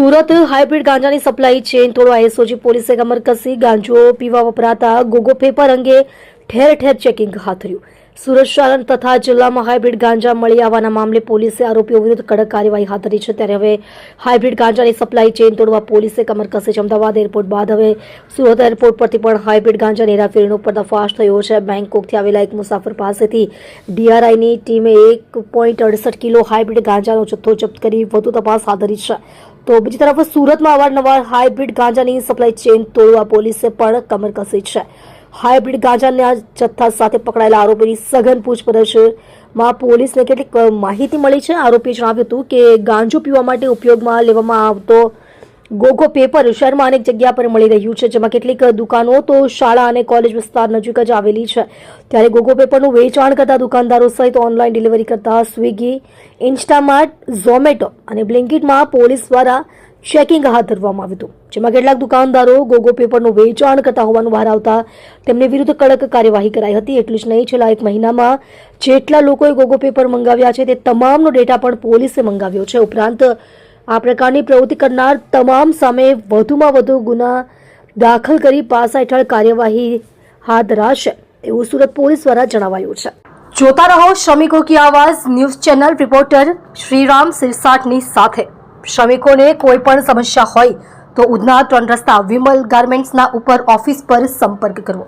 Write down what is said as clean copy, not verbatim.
Surat hybrid ગાંજાની supply chain તોડવા SOG પોલીસે કમર કસી ગાંજો પીવા વપરાતા ગોગો પેપર અંગે ઠેર ઠેર ચેકિંગ હાથ ધર્યું। સુરત શહેર તથા જિલ્લામાં હાઇબ્રિડ ગાંજા મળી આવવાના મામલે પોલીસે આરોપીઓ વિરુદ્ધ કડક કાર્યવાહી હાથ ધરી છે। ત્યારે હવે હાઇબ્રિડ ગાંજાની સપ્લાય ચેન તોડવા પોલીસે કમર કસી છે। અમદાવાદ એરપોર્ટ બાદ હવે સુરત એરપોર્ટ પરથી પણ હાઇબ્રિડ ગાંજાની હેરાફેરીનો પર્દાફાશ થયો છે। બેંકોકથી આવેલા એક મુસાફર પાસેથી ડીઆરઆઈની ટીમે 1.68 કિલો હાઇબ્રિડ ગાંજાનો જથ્થો જપ્ત કરી વધુ તપાસ હાથ ધરી છે। તો બીજી તરફ સુરતમાં અવારનવાર હાઇબ્રિડ ગાંજાની સપ્લાય ચેન તોડવા પોલીસે પણ કમર કસી છે। હાઇબ્રિડ ગાંજાના જથ્થા સાથે પકડાયેલા આરોપીની સઘન પૂછપરછમાં પોલીસને કેટલીક માહિતી મળી છે। આરોપીએ જણાવ્યું હતું કે ગાંજો પીવા માટે ઉપયોગમાં લેવામાં આવતો ગોગો પેપર શહેરમાં અનેક જગ્યા પર મળી રહ્યું છે, જેમાં કેટલીક દુકાનો તો શાળા અને કોલેજ વિસ્તાર નજીક જ આવેલી છે। ત્યારે ગોગો પેપરનું વેચાણ કરતા દુકાનદારો સહિત ઓનલાઈન ડિલિવરી કરતા સ્વિગી, ઇન્સ્ટામાર્ટ, ઝોમેટો અને બ્લિંકિટમાં પોલીસ દ્વારા ચેકિંગ હાથ ધરવામાં આવ્યું હતું, જેમાં કેટલાક દુકાનદારો ગોગો પેપરનું વેચાણ કરતા હોવાનું બહાર આવતા તેમની વિરુદ્ધ કડક કાર્યવાહી કરાઈ હતી। એટલું જ નહીં, છેલ્લા એક મહિનામાં જેટલા લોકોએ ગોગો પેપર મંગાવ્યા છે તે તમામનો ડેટા પણ પોલીસે મંગાવ્યો છે। ઉપરાંત આ પ્રકારની પ્રવૃત્તિ કરનાર તમામ સામે વધુમાં વધુ ગુના દાખલ કરી પાસા હેઠળ કાર્યવાહી હાથ ધરાશે એવું સુરત પોલીસ દ્વારા જણાવાયું છે। જોતા રહો શ્રમિકો કી આવાજ ન્યૂઝ ચેનલ। રિપોર્ટર શ્રીરામ સિરસાટની સાથે। શ્રમિકોને કોઈ પણ સમસ્યા હોય તો ઉધના 3 રસ્તા વિમલ ગાર્મેન્ટ્સના ઉપર ઓફિસ પર સંપર્ક કરવો।